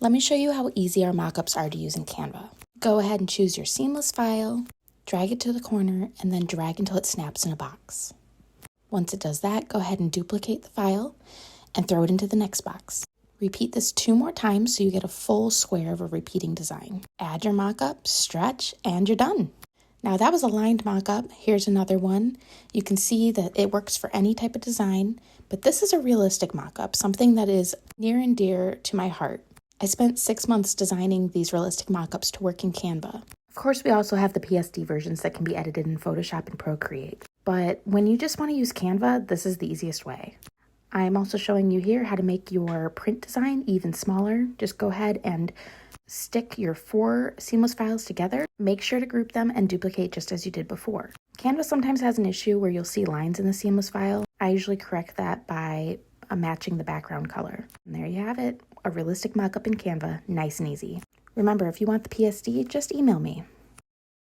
Let me show you how easy our mockups are to use in Canva. Go ahead and choose your seamless file, drag it to the corner, and then drag until it snaps in a box. Once it does that, go ahead and duplicate the file and throw it into the next box. Repeat this 2 more times so you get a full square of a repeating design. Add your mockup, stretch, and you're done. Now that was a lined mockup. Here's another one. You can see that it works for any type of design, but this is a realistic mockup, something that is near and dear to my heart. I spent 6 months designing these realistic mockups to work in Canva. Of course, we also have the PSD versions that can be edited in Photoshop and Procreate. But when you just want to use Canva, this is the easiest way. I'm also showing you here how to make your print design even smaller. Just go ahead and stick your 4 seamless files together. Make sure to group them and duplicate just as you did before. Canva sometimes has an issue where you'll see lines in the seamless file. I usually correct that by matching the background color. And there you have it, a realistic mockup in Canva, nice and easy. Remember, if you want the PSD, just email me.